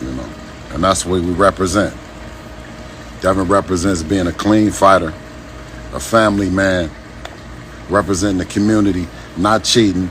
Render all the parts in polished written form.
you know. And that's what we represent. Devin represents being a clean fighter, a family man, representing the community, not cheating,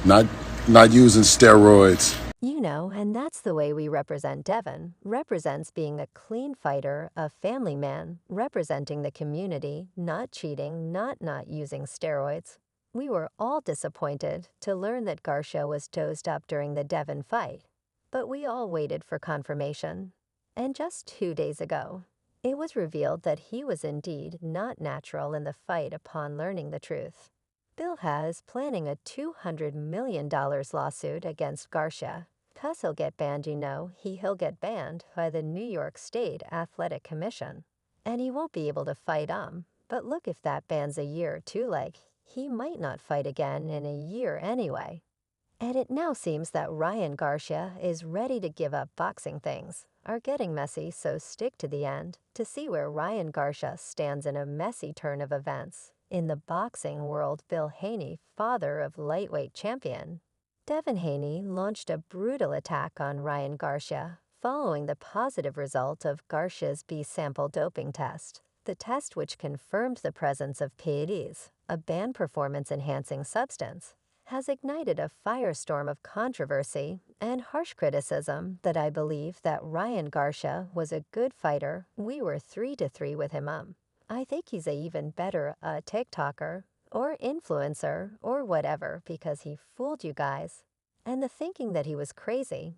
not not using steroids. You know, and that's the way we represent Devin. Represents being a clean fighter, a family man, representing the community, not cheating, not using steroids. We were all disappointed to learn that Garcia was dosed up during the Devin fight, but we all waited for confirmation. And just 2 days ago, it was revealed that he was indeed not natural in the fight upon learning the truth. Bill is planning a $200 million lawsuit against Garcia. 'Cause he'll get banned, you know, he'll get banned by the New York State Athletic Commission. And he won't be able to fight but look, if that ban's a year or two, like, he might not fight again in a year anyway. And it now seems that Ryan Garcia is ready to give up boxing. Things are getting messy, so stick to the end to see where Ryan Garcia stands in a messy turn of events. In the boxing world, Bill Haney, father of lightweight champion Devin Haney, launched a brutal attack on Ryan Garcia following the positive result of Garcia's B-sample doping test. The test, which confirmed the presence of PEDs, a banned performance-enhancing substance, has ignited a firestorm of controversy and harsh criticism that I believe that Ryan Garcia was a good fighter. We were 3-3 with him. I think he's a even better TikToker or influencer or whatever because he fooled you guys. And the thinking that he was crazy,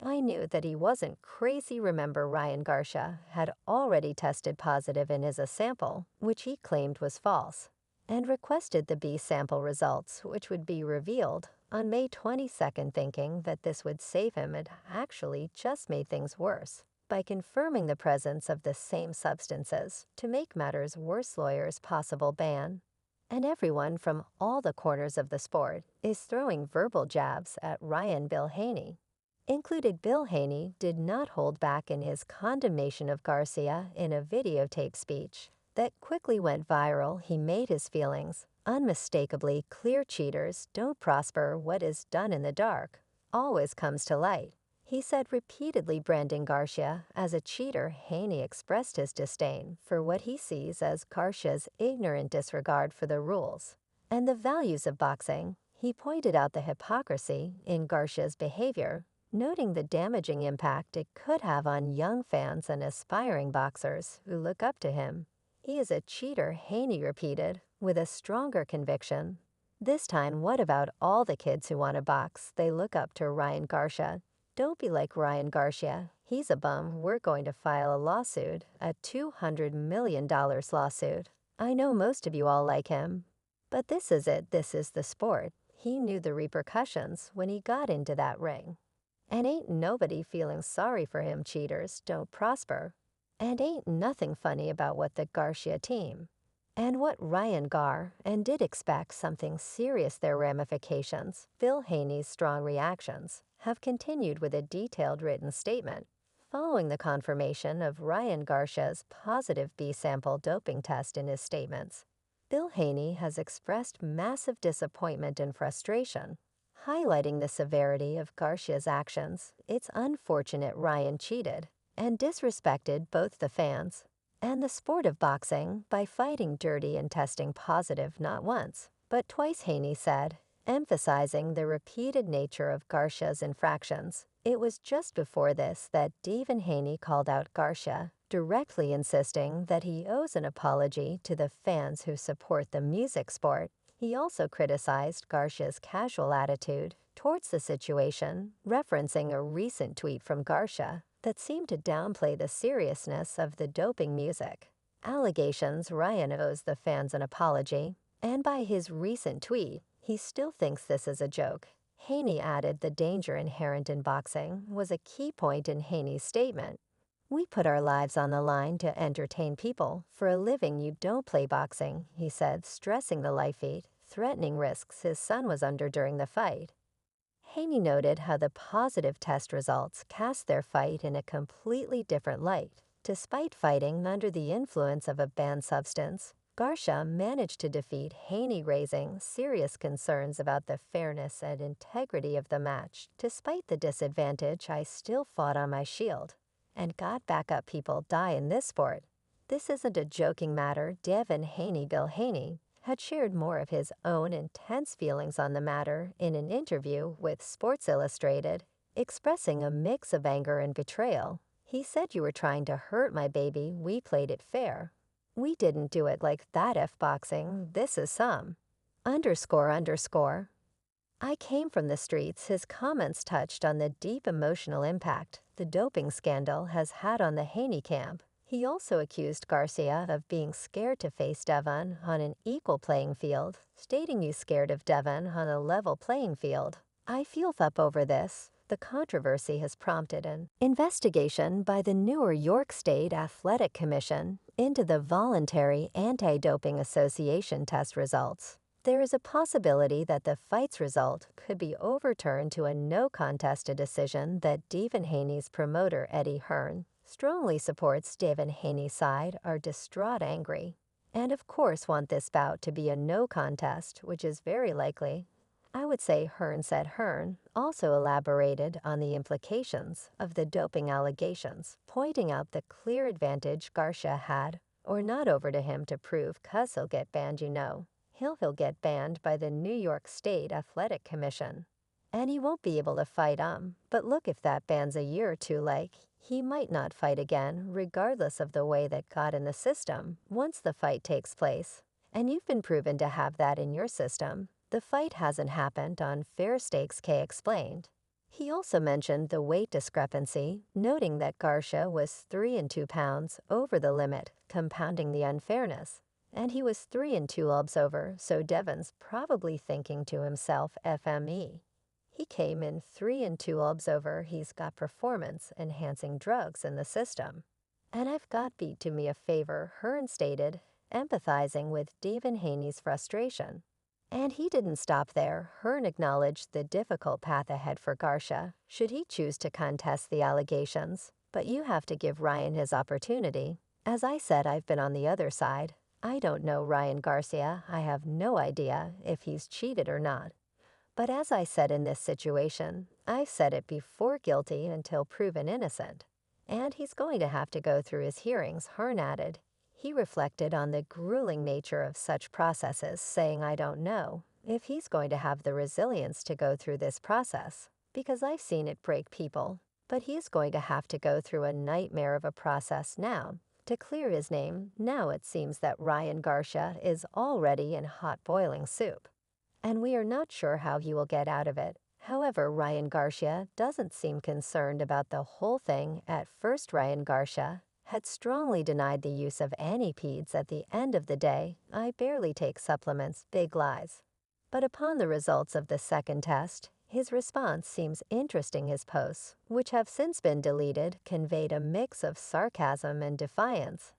I knew that he wasn't crazy. Remember, Ryan Garcia had already tested positive in his sample, which he claimed was false, and requested the B sample results, which would be revealed on May 22nd. Thinking that this would save him, it actually just made things worse by confirming the presence of the same substances. To make matters worse, lawyers possible ban. And everyone from all the corners of the sport is throwing verbal jabs at Ryan. Bill Haney included. Bill Haney did not hold back in his condemnation of Garcia in a videotape speech that quickly went viral. He made his feelings unmistakably clear. Cheaters don't prosper. What is done in the dark always comes to light, he said, repeatedly branding Garcia as a cheater. Haney expressed his disdain for what he sees as Garcia's ignorant disregard for the rules and the values of boxing. He pointed out the hypocrisy in Garcia's behavior, noting the damaging impact it could have on young fans and aspiring boxers who look up to him. He is a cheater, Haney repeated, with a stronger conviction. This time, what about all the kids who want to box? They look up to Ryan Garcia. Don't be like Ryan Garcia. He's a bum. We're going to file a lawsuit, a $200 million lawsuit. I know most of you all like him, but this is it. This is the sport. He knew the repercussions when he got into that ring. And ain't nobody feeling sorry for him. Cheaters don't prosper. And ain't nothing funny about what the Garcia team and what Ryan Gar and did expect something serious. Their ramifications. Bill Haney's strong reactions have continued with a detailed written statement following the confirmation of Ryan Garcia's positive B-sample doping test. In his statements, Bill Haney has expressed massive disappointment and frustration, highlighting the severity of Garcia's actions. It's unfortunate Ryan cheated and disrespected both the fans and the sport of boxing by fighting dirty and testing positive not once, but twice, Haney said, emphasizing the repeated nature of Garcia's infractions. It was just before this that Devin Haney called out Garcia, directly insisting that he owes an apology to the fans who support the music sport. He also criticized Garcia's casual attitude towards the situation, referencing a recent tweet from Garcia that seemed to downplay the seriousness of the doping music allegations. Ryan owes the fans an apology, and by his recent tweet, he still thinks this is a joke. Haney added the danger inherent in boxing was a key point in Haney's statement. We put our lives on the line to entertain people for a living. You don't play boxing, he said, stressing the life-threatening risks his son was under during the fight. Haney noted how the positive test results cast their fight in a completely different light. Despite fighting under the influence of a banned substance, Garcia managed to defeat Haney, raising serious concerns about the fairness and integrity of the match. Despite the disadvantage, I still fought on my shield. And God back up, people die in this sport. This isn't a joking matter. Devin Haney, Bill Haney, had shared more of his own intense feelings on the matter in an interview with Sports Illustrated, expressing a mix of anger and betrayal. He said, "You were trying to hurt my baby. We played it fair. We didn't do it like that. F boxing. This is some. ___. I came from the streets." His comments touched on the deep emotional impact the doping scandal has had on the Haney camp. He also accused Garcia of being scared to face Devon on an equal playing field, stating, "You scared of Devon on a level playing field. I feel up over this." The controversy has prompted an investigation by the New York State Athletic Commission into the Voluntary Anti-Doping Association test results. There is a possibility that the fight's result could be overturned to a no-contest decision that Devin Haney's promoter Eddie Hearn strongly supports. Devin Haney's side are distraught, angry, and of course want this bout to be a no contest, which is very likely. I would say Hearn said. Hearn also elaborated on the implications of the doping allegations, pointing out the clear advantage Garcia had or not over to him to prove, "'cause he'll get banned, you know. He'll get banned by the New York State Athletic Commission. And he won't be able to fight but look, if that ban's a year or two, like, he might not fight again, regardless of the way that got in the system once the fight takes place. And you've been proven to have that in your system. The fight hasn't happened on fair stakes," Kay explained. He also mentioned the weight discrepancy, noting that Garcia was 3 and 2 pounds over the limit, compounding the unfairness. And he was 3 and 2 lbs over, so Devon's probably thinking to himself, "FME. He came in 3 and 2 lbs over. He's got performance-enhancing drugs in the system. And I've got beat to me a favor," Hearn stated, empathizing with Devin Haney's frustration. And he didn't stop there. Hearn acknowledged the difficult path ahead for Garcia, should he choose to contest the allegations. "But you have to give Ryan his opportunity. As I said, I've been on the other side. I don't know Ryan Garcia. I have no idea if he's cheated or not. But as I said in this situation, I've said it before, guilty until proven innocent. And he's going to have to go through his hearings," Hearn added. He reflected on the grueling nature of such processes, saying, "I don't know if he's going to have the resilience to go through this process, because I've seen it break people. But he's going to have to go through a nightmare of a process now to clear his name." Now it seems that Ryan Garcia is already in hot boiling soup, and we are not sure how he will get out of it. However, Ryan Garcia doesn't seem concerned about the whole thing. At first, Ryan Garcia had strongly denied the use of anipeds. "At the end of the day, I barely take supplements, big lies." But upon the results of the second test, his response seems interesting. His posts, which have since been deleted, conveyed a mix of sarcasm and defiance.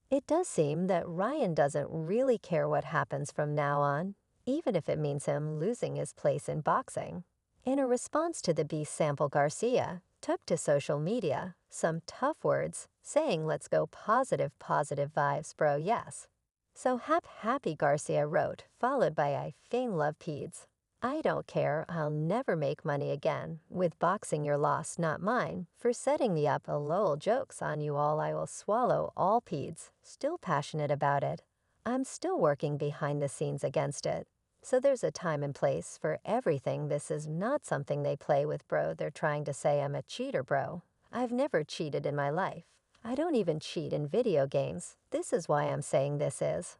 It does seem that Ryan doesn't really care what happens from now on, even if it means him losing his place in boxing. In a response to the B sample, Garcia took to social media some tough words, saying, "Let's go positive vibes, bro, yes." "So happy," Garcia wrote, followed by, "I fein love peds. I don't care, I'll never make money again. With boxing your loss, not mine. For setting me up, a lol, jokes on you all, I will swallow all peds. Still passionate about it. I'm still working behind the scenes against it. So there's a time and place for everything. This is not something they play with, bro. They're trying to say I'm a cheater, bro. I've never cheated in my life. I don't even cheat in video games. This is why I'm saying this is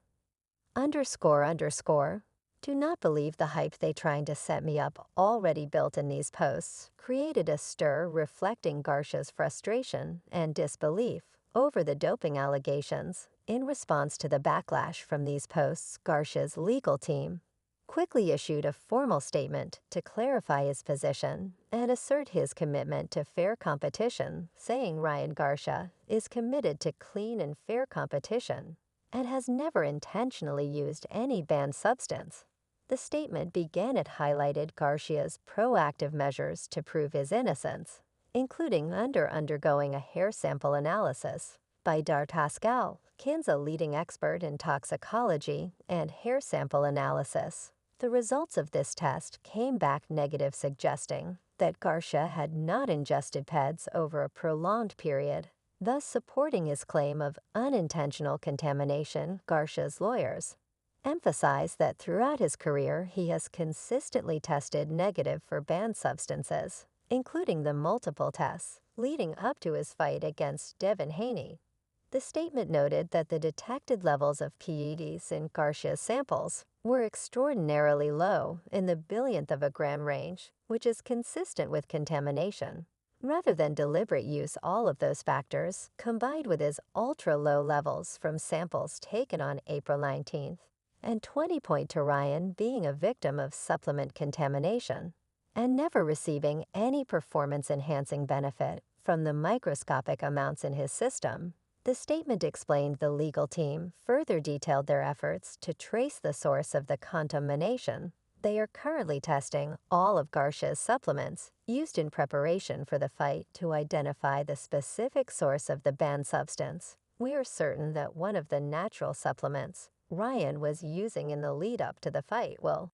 ___. Do not believe the hype they trying to set me up." Already built in these posts created a stir, reflecting Garcia's frustration and disbelief over the doping allegations. In response to the backlash from these posts, Garcia's legal team quickly issued a formal statement to clarify his position and assert his commitment to fair competition, saying Ryan Garcia is committed to clean and fair competition and has never intentionally used any banned substance. The statement began. It highlighted Garcia's proactive measures to prove his innocence, including undergoing a hair sample analysis by Pascal, Kin's a leading expert in toxicology and hair sample analysis. The results of this test came back negative, suggesting that Garcia had not ingested PEDs over a prolonged period, thus supporting his claim of unintentional contamination. Garcia's lawyers emphasize that throughout his career he has consistently tested negative for banned substances, including the multiple tests leading up to his fight against Devin Haney. The statement noted that the detected levels of PEDs in Garcia's samples were extraordinarily low, in the billionth of a gram range, which is consistent with contamination. Rather than deliberate use, all of those factors, combined with his ultra-low levels from samples taken on April 19th, and 20 point to Ryan being a victim of supplement contamination and never receiving any performance-enhancing benefit from the microscopic amounts in his system. The statement explained the legal team further detailed their efforts to trace the source of the contamination. They are currently testing all of Garcia's supplements used in preparation for the fight to identify the specific source of the banned substance. We are certain that one of the natural supplements Ryan was using in the lead-up to the fight will